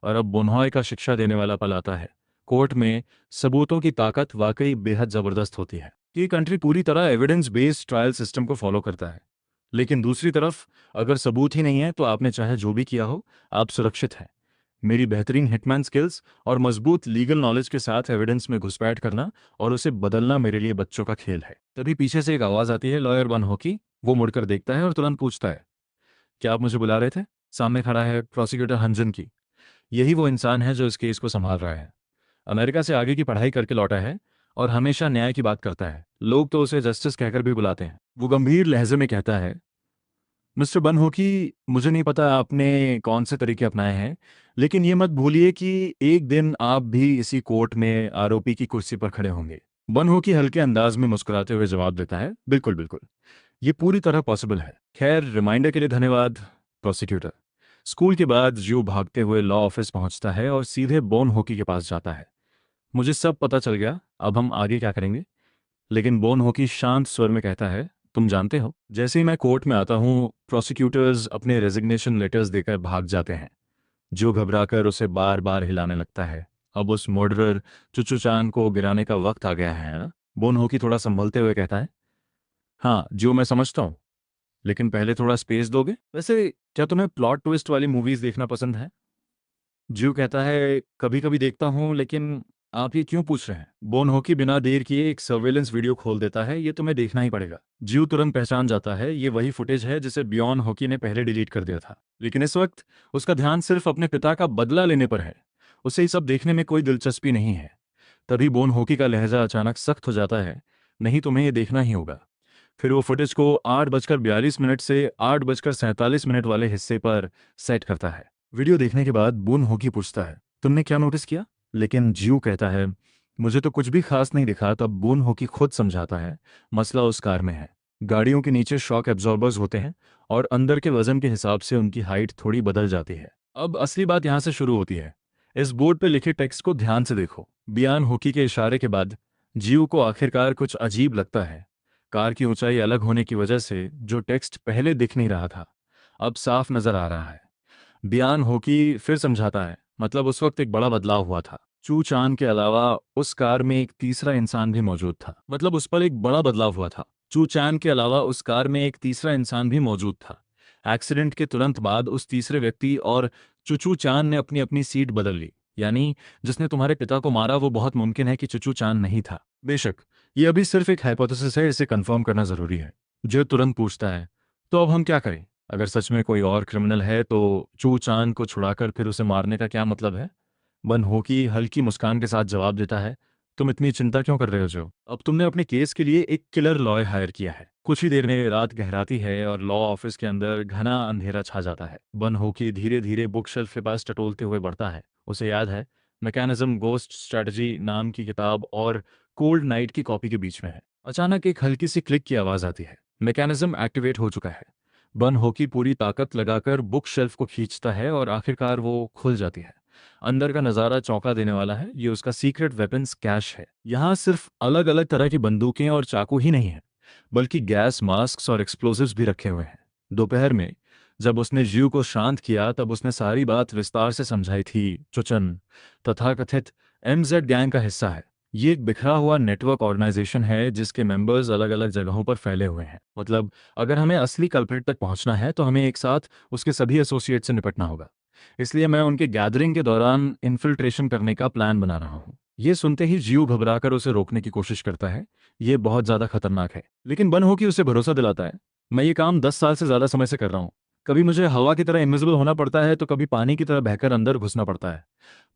और अब बुनहॉय का शिक्षा देने वाला पल आता है। कोर्ट में सबूतों की ताकत वाकई बेहद जबरदस्त होती है। ये कंट्री पूरी तरह एविडेंस बेस्ड ट्रायल सिस्टम को फॉलो करता है। लेकिन दूसरी तरफ अगर सबूत ही नहीं है तो आपने चाहे जो भी किया हो, आप सुरक्षित हैं। मेरी बेहतरीन हिटमैन स्किल्स और मजबूत लीगल नॉलेज के साथ एविडेंस में घुसपैठ करना और उसे बदलना मेरे लिए बच्चों का खेल है। तभी पीछे से एक आवाज आती है, लॉयर वन हो की। वो मुड़कर देखता है और तुरंत पूछता है, क्या आप मुझे बुला रहे थे? सामने खड़ा है प्रोसिक्यूटर हंजन की। यही वो इंसान है जो इस केस को संभाल रहा है। अमेरिका से आगे की पढ़ाई करके लौटा है और हमेशा न्याय की बात करता है। लोग तो उसे जस्टिस कहकर भी बुलाते हैं। वो गंभीर लहजे में कहता है, मिस्टर बन हो कि मुझे नहीं पता आपने कौन से तरीके अपनाए हैं, लेकिन ये मत भूलिए कि एक दिन आप भी इसी कोर्ट में आरोपी की कुर्सी पर खड़े होंगे। बन हो कि हल्के अंदाज में मुस्कुराते हुए जवाब देता है, बिल्कुल बिल्कुल, ये पूरी तरह पॉसिबल है। खैर, रिमाइंडर के लिए धन्यवाद प्रोसिक्यूटर। स्कूल के बाद जियो भागते हुए लॉ ऑफिस पहुंचता है और सीधे बोन होकी के पास जाता है। मुझे सब पता चल गया, अब हम आगे क्या करेंगे? लेकिन बोन होकी शांत स्वर में कहता है, तुम जानते हो, जैसे ही मैं कोर्ट में आता हूँ प्रोसिक्यूटर्स अपने रेजिग्नेशन लेटर्स देकर भाग जाते हैं। जो घबराकर उसे बार बार हिलाने लगता है। अब उस मर्डरर चुचू चान को गिराने का वक्त आ गया है ना? बोन होकी थोड़ा संभलते हुए कहता है, हाँ जो मैं समझता हूँ, लेकिन पहले थोड़ा स्पेस दोगे? वैसे क्या तुम्हें प्लॉट ट्विस्ट वाली मूवीज देखना पसंद है? ज्यू कहता है, कभी कभी देखता हूँ, लेकिन आप ये क्यों पूछ रहे हैं? बोन होकी बिना देर किए एक सर्वेलेंस वीडियो खोल देता है, ये तुम्हें देखना ही पड़ेगा। ज्यू तुरंत पहचान जाता है, ये वही फुटेज है जिसे बियॉन होकी ने पहले डिलीट कर दिया था। लेकिन इस वक्त उसका ध्यान सिर्फ अपने पिता का बदला लेने पर है। उसे ये सब देखने में कोई दिलचस्पी नहीं है। तभी बोन होकी का लहजा अचानक सख्त हो जाता है, नहीं तुम्हें ये देखना ही होगा। फिर वो फुटेज को 8:42 से 8:47 वाले हिस्से पर सेट करता है। वीडियो देखने के बाद बून होकी पूछता है, तुमने क्या नोटिस किया? लेकिन ज्यू कहता है, मुझे तो कुछ भी खास नहीं दिखा। तब बून होकी खुद समझाता है, मसला उस कार में है। गाड़ियों के नीचे शॉक एब्जॉर्बर्स होते हैं और अंदर के वजन के हिसाब से उनकी हाइट थोड़ी बदल जाती है। अब असली बात यहाँ से शुरू होती है। इस बोर्ड पर लिखे टेक्स्ट को ध्यान से देखो। बियान होकी के इशारे के बाद जीव को आखिरकार कुछ अजीब लगता है। कार की ऊंचाई अलग होने की वजह से जो टेक्स्ट पहले दिख नहीं रहा था अब साफ नजर आ रहा है। बयान हो कि फिर समझाता है, मतलब उस वक्त एक बड़ा बदलाव हुआ था। चू चांद के अलावा उस कार में एक तीसरा इंसान भी मौजूद था, मतलब उस पर एक बड़ा बदलाव हुआ था। चू चांद के अलावा उस कार में एक तीसरा इंसान भी मौजूद था। एक्सीडेंट के तुरंत बाद उस तीसरे व्यक्ति और चुचू चांद ने अपनी अपनी सीट बदल ली। यानी जिसने तुम्हारे पिता को मारा वो बहुत मुमकिन है कि चुचू चांद नहीं था। बेशक ये अभी सिर्फ एक हाइपोथेसिस है, इसे कंफर्म करना जरूरी है। जो तुरंत पूछता है, तो अब हम क्या करें? अगर सच में कोई और क्रिमिनल है तो चू चांद को छुड़ाकर फिर उसे मारने का क्या मतलब है? बन हो की हल्की मुस्कान के साथ जवाब देता है, तुम इतनी चिंता क्यों कर रहे हो जो? अब तुमने अपने केस के लिए एक किलर लॉयर हायर किया है। कुछ ही देर में रात गहराती है और लॉ ऑफिस के अंदर घना अंधेरा छा जाता है। बन हो की धीरे धीरे बुक शेल्फ के पास टटोलते हुए बढ़ता है। उसे याद है मैकेनिज्म गोस्ट स्ट्रेटजी नाम की किताब और कोल्ड नाइट की कॉपी के बीच में है। अचानक एक हल्की सी क्लिक की आवाज आती है। मैकेनिज्म एक्टिवेट हो चुका है। बन होकी पूरी ताकत लगाकर बुक शेल्फ को खींचता है और आखिरकार वो खुल जाती है। अंदर का नज़ारा चौंका देने वाला है। ये उसका सीक्रेट वेपन्स कैश है। यहाँ सिर्फ अलग अलग तरह की बंदूकें और चाकू ही नहीं है, बल्कि गैस मास्क और एक्सप्लोजिव्स भी रखे हुए हैं। दोपहर में जब उसने जीव को शांत किया तब उसने सारी बात विस्तार से समझाई थी। चुचन तथाकथित एमजेड गैंग का हिस्सा है। ये एक बिखरा हुआ नेटवर्क ऑर्गेनाइजेशन है जिसके मेंबर्स अलग अलग जगहों पर फैले हुए हैं। मतलब अगर हमें असली कल्प्रिट तक पहुंचना है तो हमें एक साथ उसके सभी एसोसिएट से निपटना होगा। इसलिए मैं उनके गैदरिंग के दौरान इन्फिल्ट्रेशन करने का प्लान बना रहा हूँ। ये सुनते ही जीव घबराकर उसे रोकने की कोशिश करता है। ये बहुत ज्यादा खतरनाक है, लेकिन बन हो कि उसे भरोसा दिलाता है, मैं ये काम 10 साल से ज्यादा समय से कर रहा हूँ। कभी मुझे हवा की तरह इनविजिबल होना पड़ता है तो कभी पानी की तरह बहकर अंदर घुसना पड़ता है।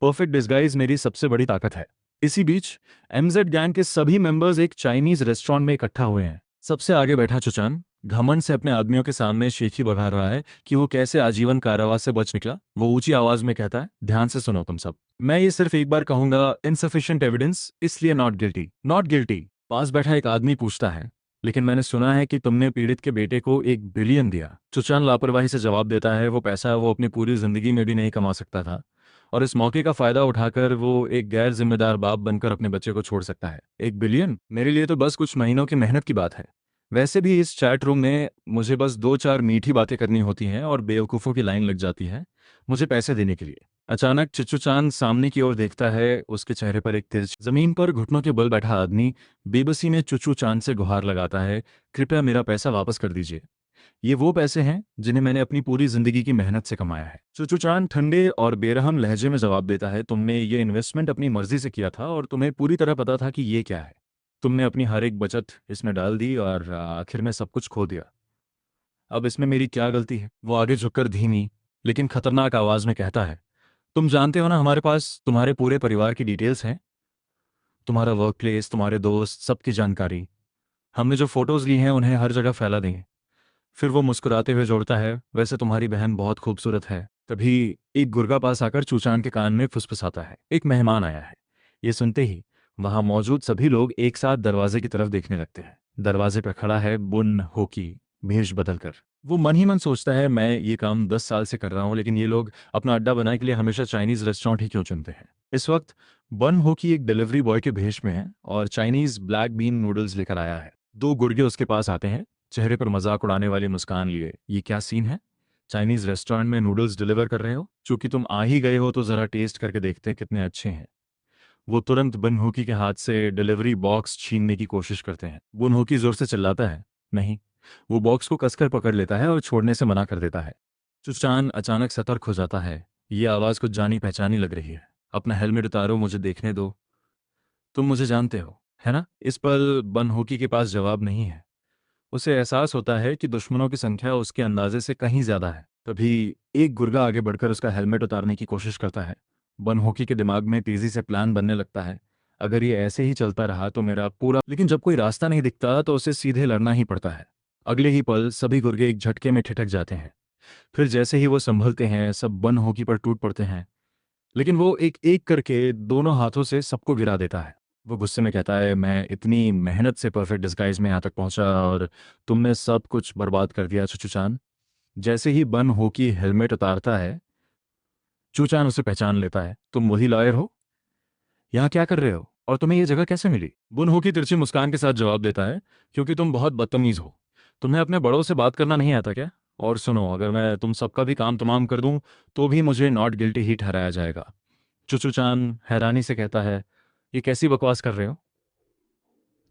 परफेक्ट डिस्गाइज मेरी सबसे बड़ी ताकत है। इसी बीच एमजेड गैंग के सभी मेंबर्स एक चाइनीज रेस्टोरेंट में इकट्ठा हुए हैं। सबसे आगे बैठा चुचान घमंड से अपने आदमियों के सामने शेखी बघा रहा है कि वो कैसे आजीवन कारावास से बच निकला। वो ऊंची आवाज में कहता है, ध्यान से सुनो तुम सब, मैं ये सिर्फ एक बार कहूंगा, इनसफिशिएंट एविडेंस, इसलिए नॉट गिल्टी, नॉट गिल्टी। पास बैठा एक आदमी पूछता है, लेकिन मैंने सुना है कि तुमने पीड़ित के बेटे को 1 बिलियन दिया। चुचान लापरवाही से जवाब देता है, वो पैसा वो अपनी पूरी जिंदगी में भी नहीं कमा सकता था, और इस मौके का फायदा उठाकर वो एक गैर जिम्मेदार बाप बनकर अपने बच्चे को छोड़ सकता है। 1 बिलियन मेरे लिए तो बस कुछ महीनों की मेहनत की बात है। वैसे भी इस चैट रूम में मुझे बस 2-4 मीठी बातें करनी होती हैं और बेवकूफ़ों की लाइन लग जाती है मुझे पैसे देने के लिए। अचानक चिच्चू चांद सामने की ओर देखता है। उसके चेहरे पर एक तेज जमीन पर घुटनों के बल बैठा आदमी बेबसी में चुचू चांद से गुहार लगाता है, कृपया मेरा पैसा वापस कर दीजिए। ये वो पैसे हैं जिन्हें मैंने अपनी पूरी जिंदगी की मेहनत से कमाया है। चुचू चांद ठंडे और बेरहम लहजे में जवाब देता है, तुमने ये इन्वेस्टमेंट अपनी मर्जी से किया था और तुम्हें पूरी तरह पता था कि ये क्या है। तुमने अपनी हर एक बचत इसमें डाल दी और आखिर में सब कुछ खो दिया। अब इसमें मेरी क्या गलती है? वो आगे झुककर धीमी लेकिन खतरनाक आवाज में कहता है, तुम जानते हो ना, हमारे पास तुम्हारे पूरे परिवार की डिटेल्स हैं, तुम्हारा वर्क प्लेस, तुम्हारे दोस्त, सबकी जानकारी। हमने जो फोटोज ली हैं उन्हें हर जगह फैला देंगे। फिर वो मुस्कुराते हुए जोड़ता है, वैसे तुम्हारी बहन बहुत खूबसूरत है। तभी एक गुर्गा पास आकर चूचान के कान में फुसफुसाता है, एक मेहमान आया है। ये सुनते ही वहां मौजूद सभी लोग एक साथ दरवाजे की तरफ देखने लगते हैं। दरवाजे पर खड़ा है बुन होकी, भेष बदलकर। वो मन ही मन सोचता है, मैं ये काम 10 साल से कर रहा हूँ, लेकिन ये लोग अपना अड्डा बनाने के लिए हमेशा चाइनीज रेस्टोरेंट ही क्यों चुनते हैं? इस वक्त बन होकी एक डिलीवरी बॉय के भेष में है और चाइनीज ब्लैक बीन नूडल्स लेकर आया है। 2 गुर्गे उसके पास आते हैं, चेहरे पर मजाक उड़ाने वाली मुस्कान लिए। ये क्या सीन है? चाइनीज रेस्टोरेंट में नूडल्स डिलीवर कर रहे हो? चूंकि तुम आ ही गए हो तो जरा टेस्ट करके देखते हैं कितने अच्छे हैं। वो तुरंत बनहुकी के हाथ से डिलीवरी बॉक्स छीनने की कोशिश करते हैं। बनहुकी जोर से चिल्लाता है, नहीं। वो बॉक्स को कसकर पकड़ लेता है और छोड़ने से मना कर देता है। चुचान अचानक सतर्क हो जाता है। ये आवाज कुछ जानी पहचानी लग रही है। अपना हेलमेट उतारो, मुझे देखने दो। तुम मुझे जानते हो, है ना? इस पर बनहुकी के पास जवाब नहीं है। उसे एहसास होता है कि दुश्मनों की संख्या उसके अंदाजे से कहीं ज्यादा है। तभी एक गुर्गा आगे बढ़कर उसका हेलमेट उतारने की कोशिश करता है। बनहोकी के दिमाग में तेजी से प्लान बनने लगता है, अगर ये ऐसे ही चलता रहा तो मेरा पूरा, लेकिन जब कोई रास्ता नहीं दिखता तो उसे सीधे लड़ना ही पड़ता है। अगले ही पल सभी गुर्गे एक झटके में ठिठक जाते हैं। फिर जैसे ही वो संभलते हैं सब बनहोकी पर टूट पड़ते हैं, लेकिन वो एक एक करके दोनों हाथों से सबको गिरा देता है। वो गुस्से में कहता है, मैं इतनी मेहनत से परफेक्ट डिस्गाइज में यहाँ तक पहुंचा और तुमने सब कुछ बर्बाद कर दिया चुचुचान। जैसे ही बन हो की हेलमेट उतारता है, चूचान उसे पहचान लेता है, तुम वही लॉयर हो? यहाँ क्या कर रहे हो? और तुम्हें ये जगह कैसे मिली? बुन हो की तिरछी मुस्कान के साथ जवाब देता है, क्योंकि तुम बहुत बदतमीज हो। तुम्हें अपने बड़ों से बात करना नहीं आता क्या? और सुनो, अगर मैं तुम सबका भी काम तमाम कर दूं तो भी मुझे नॉट गिल्टी ही ठहराया जाएगा। चुचू चांद हैरानी से कहता है, ये कैसी बकवास कर रहे हो?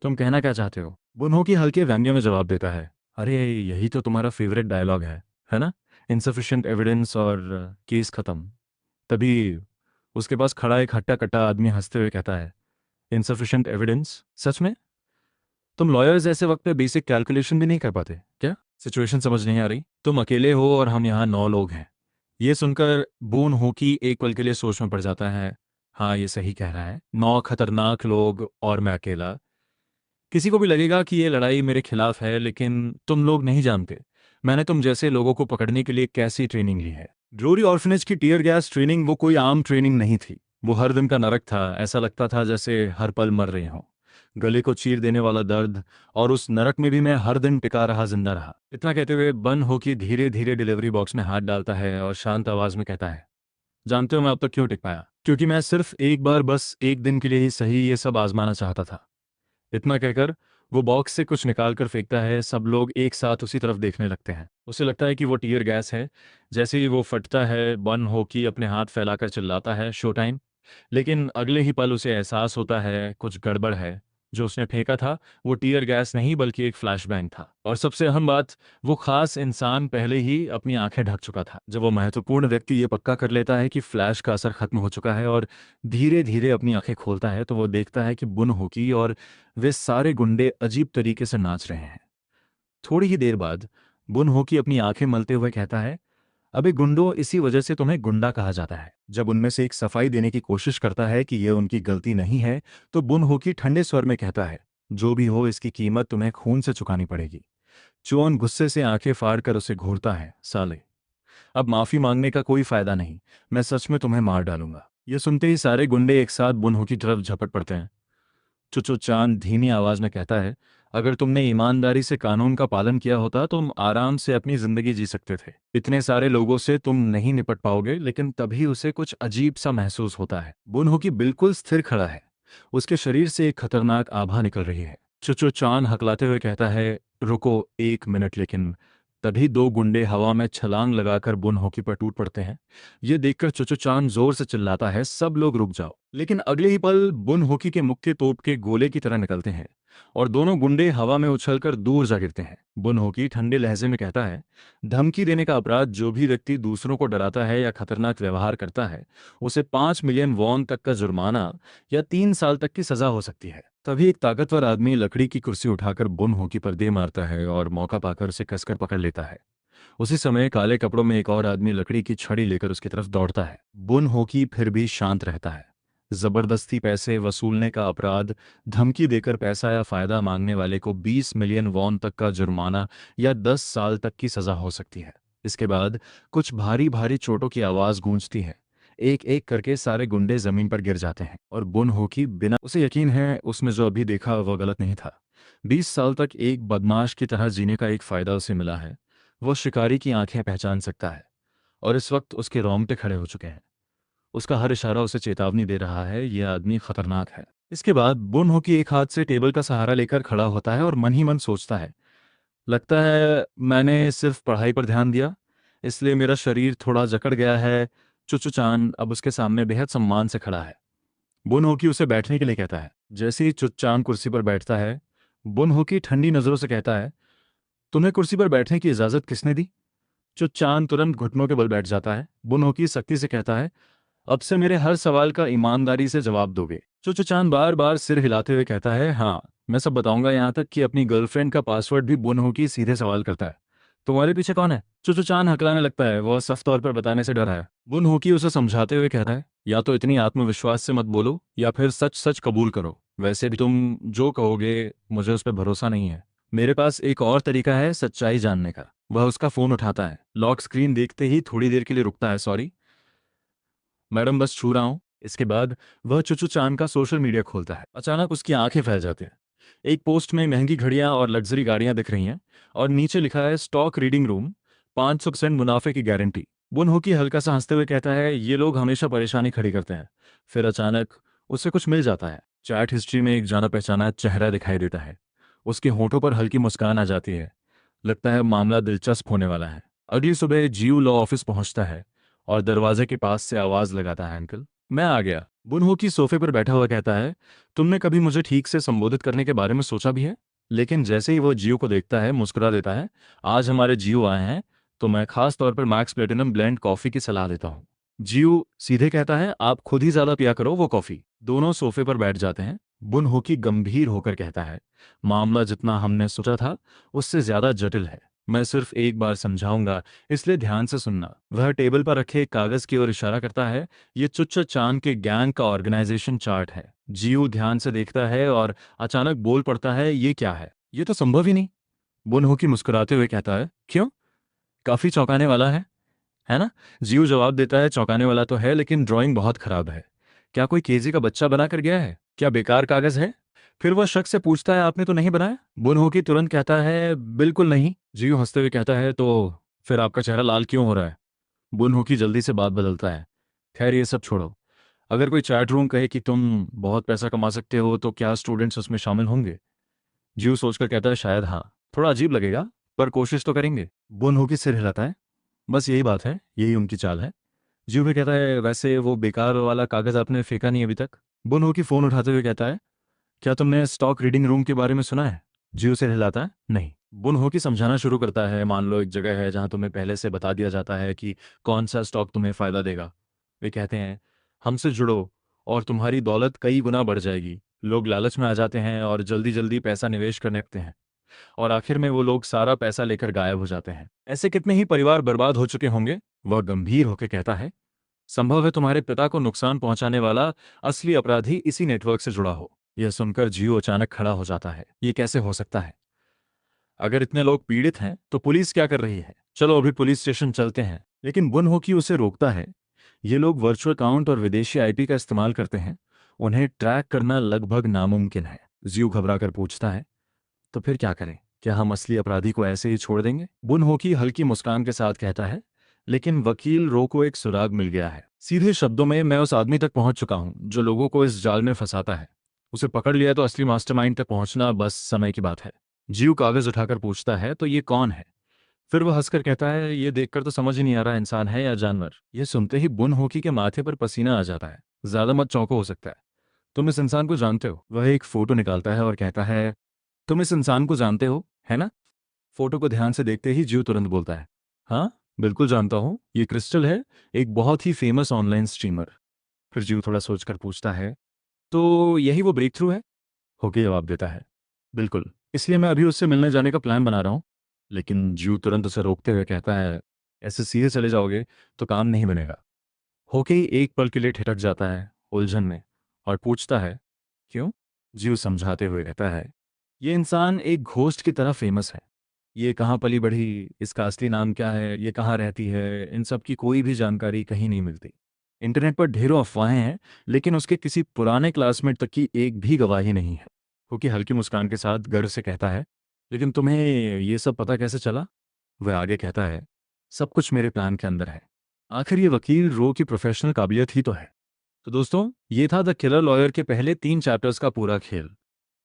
तुम कहना क्या चाहते हो? बुनहो की हल्के व्यंग्य में जवाब देता है, अरे यही तो तुम्हारा फेवरेट डायलॉग है ना? इनसफिशिएंट एविडेंस और केस खत्म। तभी उसके पास खड़ा एक हट्टा कट्टा आदमी हंसते हुए कहता है, इनसफिशिएंट एविडेंस? सच में? तुम लॉयर्स ऐसे वक्त पे बेसिक कैलकुलेशन भी नहीं कर पाते क्या? सिचुएशन समझ नहीं आ रही? तुम अकेले हो और हम यहाँ 9 लोग हैं। ये सुनकर बून हो की एक पल के लिए सोच में पड़ जाता है। हाँ, ये सही कह रहा है, 9 खतरनाक लोग और मैं अकेला। किसी को भी लगेगा कि ये लड़ाई मेरे खिलाफ है, लेकिन तुम लोग नहीं जानते मैंने तुम जैसे लोगों को पकड़ने के लिए कैसी ट्रेनिंग ली है। ड्रोरी ऑर्फनेज की टीयर गैस ट्रेनिंग वो कोई आम ट्रेनिंग नहीं थी। वो हर दिन का नरक था। ऐसा लगता था जैसे हर पल मर रहे हों। गले को चीर देने वाला दर्द, और उस नरक में भी मैं हर दिन टिका रहा, जिंदा रहा। इतना कहते हुए बन हो कि धीरे धीरे डिलीवरी बॉक्स में हाथ डालता है और शांत आवाज में कहता है, जानते हो मैं अब तक क्यों टिक पाया? क्योंकि मैं सिर्फ एक बार, बस एक दिन के लिए ही सही, ये सब आजमाना चाहता था। इतना कहकर वो बॉक्स से कुछ निकाल कर फेंकता है। सब लोग एक साथ उसी तरफ देखने लगते हैं। उसे लगता है कि वो टीयर गैस है। जैसे ही वो फटता है, बन हो कि अपने हाथ फैलाकर चिल्लाता है, शो टाइम। लेकिन अगले ही पल उसे एहसास होता है कुछ गड़बड़ है। जो उसने फेंका था वो टीयर गैस नहीं बल्कि एक फ्लैशबैंग था। और सबसे अहम बात, वो खास इंसान पहले ही अपनी आंखें ढक चुका था। जब वो महत्वपूर्ण व्यक्ति ये पक्का कर लेता है कि फ्लैश का असर खत्म हो चुका है और धीरे धीरे अपनी आंखें खोलता है, तो वो देखता है कि बुन होकी और वे सारे गुंडे अजीब तरीके से नाच रहे हैं। थोड़ी ही देर बाद बुन होकी अपनी आंखें मलते हुए कहता है, अबे गुंडो, इसी वजह से तुम्हें गुंडा कहा जाता है। जब उनमें से एक सफाई देने की कोशिश करता है कि यह उनकी गलती नहीं है, तो बुन होकी ठंडे स्वर में कहता है, जो भी हो इसकी कीमत तुम्हें खून से चुकानी पड़ेगी। चोन गुस्से से आंखें फाड़ कर उसे घूरता है, साले अब माफी मांगने का कोई फायदा नहीं, मैं सच में तुम्हें मार डालूंगा। यह सुनते ही सारे गुंडे एक साथ बुन हो की तरफ झपट पड़ते हैं। चुचो चांद धीमी आवाज में कहता है, अगर तुमने ईमानदारी से कानून का पालन किया होता तुम आराम से अपनी जिंदगी जी सकते थे। इतने सारे लोगों से तुम नहीं निपट पाओगे। लेकिन तभी उसे कुछ अजीब सा महसूस होता है। बुन हो की बिल्कुल स्थिर खड़ा है। उसके शरीर से एक खतरनाक आभा निकल रही है। चुचो चांद हकलाते हुए कहता है, रुको 1 मिनट। लेकिन तभी 2 गुंडे हवा में छलांग लगाकर बुन होकी पर टूट पड़ते हैं। ये देखकर चुचो चांद जोर से चिल्लाता है, सब लोग रुक जाओ। लेकिन अगले ही पल बुन होकी के मुक्के तोप के गोले की तरह निकलते हैं और दोनों गुंडे हवा में उछलकर दूर जा गिरते हैं। बुन होकी ठंडे लहजे में कहता है, धमकी देने का अपराध, जो भी व्यक्ति दूसरों को डराता है या खतरनाक व्यवहार करता है उसे 5 मिलियन वॉन तक का जुर्माना या 3 साल तक की सजा हो सकती है। तभी एक ताकतवर आदमी लकड़ी की कुर्सी उठाकर बुन होकी पर दे मारता है और मौका पाकर उसे कसकर पकड़ लेता है। उसी समय काले कपड़ों में एक और आदमी लकड़ी की छड़ी लेकर उसकी तरफ दौड़ता है। बुन होकी फिर भी शांत रहता है। जबरदस्ती पैसे वसूलने का अपराध, धमकी देकर पैसा या फायदा मांगने वाले को 20 मिलियन वॉन तक का जुर्माना या 10 साल तक की सजा हो सकती है। इसके बाद कुछ भारी भारी चोटों की आवाज गूंजती है। एक एक करके सारे गुंडे जमीन पर गिर जाते हैं और बुन होकी, बिना उसे यकीन है उसमें जो अभी देखा वह गलत नहीं था। 20 साल तक एक बदमाश की तरह जीने का एक फायदा उसे मिला है। वो शिकारी की आंखें पहचान सकता है और इस वक्त उसके रोंगटे खड़े हो चुके हैं। उसका हर इशारा उसे चेतावनी दे रहा है, यह आदमी खतरनाक है। इसके बाद बुन होकी एक हाथ से टेबल का सहारा लेकर खड़ा होता है और मन ही मन सोचता है, लगता है मैंने सिर्फ पढ़ाई पर ध्यान दिया, इसलिए मेरा शरीर थोड़ा जकड़ गया है। चुचु चांद अब उसके सामने बेहद सम्मान से खड़ा है। बुन होकी उसे बैठने के लिए कहता है। जैसे ही चुच चांद कुर्सी पर बैठता है, बुन होकी ठंडी नजरों से कहता है, तुम्हें कुर्सी पर बैठने की इजाजत किसने दी? चुच चांद तुरंत घुटनों के बल बैठ जाता है। बुन होकी सख्ती से कहता है, अब से मेरे हर सवाल का ईमानदारी से जवाब दोगे? चुचु चांद बार बार सिर हिलाते हुए कहता है, हाँ मैं सब बताऊंगा, यहाँ तक कि अपनी गर्लफ्रेंड का पासवर्ड भी। बुन होकी सीधे सवाल करता है, तुम्हारे पीछे कौन है? चुचु चांद हकलाने लगता है। वह सख्त तौर पर बताने से डरा है। बुन होकी उसे समझाते हुए कहता है, या तो इतनी आत्मविश्वास से मत बोलो या फिर सच सच कबूल करो। वैसे भी तुम जो कहोगे मुझे उस पर भरोसा नहीं है। मेरे पास एक और तरीका है सच्चाई जानने का। वह उसका फोन उठाता है। लॉक स्क्रीन देखते ही थोड़ी देर के लिए रुकता है, सॉरी मैडम बस छू रहा हूँ। इसके बाद वह चुचु चांद का सोशल मीडिया खोलता है। अचानक उसकी आंखें फैल जाती हैं। एक पोस्ट में महंगी घड़ियां और लग्जरी गाड़ियां दिख रही हैं और नीचे लिखा है, स्टॉक रीडिंग रूम, 500% मुनाफे की गारंटी। बुन होकी हल्का सा हंसते हुए कहता है, ये लोग हमेशा परेशानी खड़ी करते हैं। फिर अचानक उसे कुछ मिल जाता है। चैट हिस्ट्री में एक जाना पहचाना चेहरा दिखाई देता है। उसके होठों पर हल्की मुस्कान आ जाती है। लगता है मामला दिलचस्प होने वाला है। अगली सुबह जीव लॉ ऑफिस पहुंचता है और दरवाजे के पास से आवाज लगाता है, अंकल मैं आ गया। बुनहो की सोफे पर बैठा हुआ कहता है, तुमने कभी मुझे ठीक से संबोधित करने के बारे में सोचा भी है? लेकिन जैसे ही वो जियो को देखता है मुस्कुरा देता है। आज हमारे जियो आए हैं तो मैं खास तौर पर मैक्स प्लेटिनम ब्लेंड कॉफी की सलाह देता हूँ। जियो सीधे कहता है, आप खुद ही ज्यादा पिया करो वो कॉफी। दोनों सोफे पर बैठ जाते हैं। बुनहोकी गंभीर होकर कहता है, मामला जितना हमने सोचा था उससे ज्यादा जटिल है। मैं सिर्फ एक बार समझाऊंगा, इसलिए ध्यान से सुनना। वह टेबल पर रखे एक कागज की ओर इशारा करता है। ये चुच्चा चांद के गैंग का ऑर्गेनाइजेशन चार्ट है। जियो ध्यान से देखता है और अचानक बोल पड़ता है, ये क्या है? ये तो संभव ही नहीं। बुनहोकी मुस्कुराते हुए कहता है, क्यों? काफी चौंकाने वाला है ना? जियो जवाब देता है, चौंकाने वाला तो है लेकिन ड्राइंग बहुत खराब है। क्या कोई केजी का बच्चा बना कर गया है? क्या बेकार कागज है? फिर वह शख्स से पूछता है, आपने तो नहीं बनाया? बुनहोकी तुरंत कहता है, बिल्कुल नहीं। जियो हंसते हुए कहता है, तो फिर आपका चेहरा लाल क्यों हो रहा है? बुनहोकी जल्दी से बात बदलता है, खैर ये सब छोड़ो। अगर कोई चैट रूम कहे कि तुम बहुत पैसा कमा सकते हो तो क्या स्टूडेंट्स उसमें शामिल होंगे? जियो सोचकर कहता है, शायद हाँ। थोड़ा अजीब लगेगा पर कोशिश तो करेंगे। बुनहोकी सिर हिलाता है, बस यही बात है, यही उनकी चाल है। जीव भी कहता है, वैसे वो बेकार वाला कागज आपने फेंका नहीं अभी तक? बुनहो की फोन उठाते हुए कहता है, क्या तुमने स्टॉक रीडिंग रूम के बारे में सुना है? जीव से हिलाता है, नहीं। बुनहो की समझाना शुरू करता है, मान लो एक जगह है जहां तुम्हें पहले से बता दिया जाता है कि कौन सा स्टॉक तुम्हें फायदा देगा। वे कहते हैं, हमसे जुड़ो और तुम्हारी दौलत कई गुना बढ़ जाएगी। लोग लालच में आ जाते हैं और जल्दी जल्दी पैसा निवेश करने लगते हैं और आखिर में वो लोग सारा पैसा लेकर गायब हो जाते हैं। ऐसे कितने ही परिवार बर्बाद हो चुके होंगे। वह गंभीर होकर कहता है, संभव है तुम्हारे पिता को नुकसान पहुंचाने वाला असली अपराधी इसी नेटवर्क से जुड़ा हो। यह सुनकर जियो अचानक खड़ा हो जाता है, ये कैसे हो सकता है? अगर इतने लोग पीड़ित हैं तो पुलिस क्या कर रही है? चलो अभी पुलिस स्टेशन चलते हैं। लेकिन बुनहोकी उसे रोकता है। ये लोग वर्चुअल अकाउंट और विदेशी आईपी का इस्तेमाल करते हैं, उन्हें ट्रैक करना लगभग नामुमकिन है। जियो घबराकर पूछता है, तो फिर क्या करें? क्या हम असली अपराधी को ऐसे ही छोड़ देंगे? बुनहोकी हल्की मुस्कान के साथ कहता है, लेकिन वकील रो को एक सुराग मिल गया है। सीधे शब्दों में, मैं उस आदमी तक पहुंच चुका हूं जो लोगों को इस जाल में फंसाता है। उसे पकड़ लिया तो असली मास्टरमाइंड तक पहुंचना बस समय की बात है। जीव कागज उठाकर पूछता है, तो ये कौन है? फिर वह हंसकर कहता है, ये देखकर तो समझ ही नहीं आ रहा इंसान है या जानवर। यह सुनते ही बुनहोकी के माथे पर पसीना आ जाता है। ज्यादा मत चौंको, हो सकता है तुम इस इंसान को जानते हो। वह एक फोटो निकालता है और कहता है, तुम इस इंसान को जानते हो, है ना? फोटो को ध्यान से देखते ही जीव तुरंत बोलता है, हाँ बिल्कुल जानता हूँ, ये क्रिस्टल है, एक बहुत ही फेमस ऑनलाइन स्ट्रीमर। फिर जीव थोड़ा सोचकर पूछता है, तो यही वो ब्रेक थ्रू है? होके जवाब देता है, बिल्कुल, इसलिए मैं अभी उससे मिलने जाने का प्लान बना रहा हूँ। लेकिन जीव तुरंत उसे रोकते हुए कहता है, ऐसे सीधे चले जाओगे तो काम नहीं बनेगा। होके एक पल के लिए ठिठक जाता है उलझन में और पूछता है, क्यों? जीव समझाते हुए कहता है, ये इंसान एक घोस्ट की तरह फेमस है। ये कहाँ पली बढ़ी, इसका असली नाम क्या है, ये कहाँ रहती है, इन सब की कोई भी जानकारी कहीं नहीं मिलती। इंटरनेट पर ढेरों अफवाहें हैं लेकिन उसके किसी पुराने क्लासमेट तक की एक भी गवाही नहीं है। क्योंकि हल्की मुस्कान के साथ गर्व से कहता है, लेकिन तुम्हें ये सब पता कैसे चला? वह आगे कहता है, सब कुछ मेरे प्लान के अंदर है। आखिर ये वकील रो की प्रोफेशनल काबिलियत ही तो है। तो दोस्तों, ये था द किलर लॉयर के पहले 3 चैप्टर्स का पूरा खेल।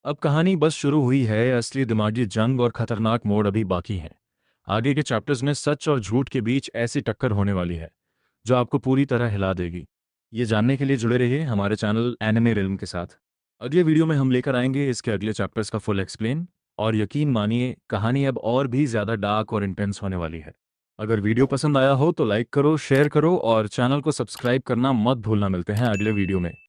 अब कहानी बस शुरू हुई है, असली दिमागी जंग और खतरनाक मोड़ अभी बाकी हैं। आगे के चैप्टर्स में सच और झूठ के बीच ऐसी टक्कर होने वाली है जो आपको पूरी तरह हिला देगी। ये जानने के लिए जुड़े रहिए हमारे चैनल एनिमे रिल्म के साथ। अगले वीडियो में हम लेकर आएंगे इसके अगले चैप्टर्स का फुल एक्सप्लेन, और यकीन मानिए कहानी अब और भी ज़्यादा डार्क और इंटेंस होने वाली है। अगर वीडियो पसंद आया हो तो लाइक करो, शेयर करो और चैनल को सब्सक्राइब करना मत भूलना। मिलते हैं अगले वीडियो में।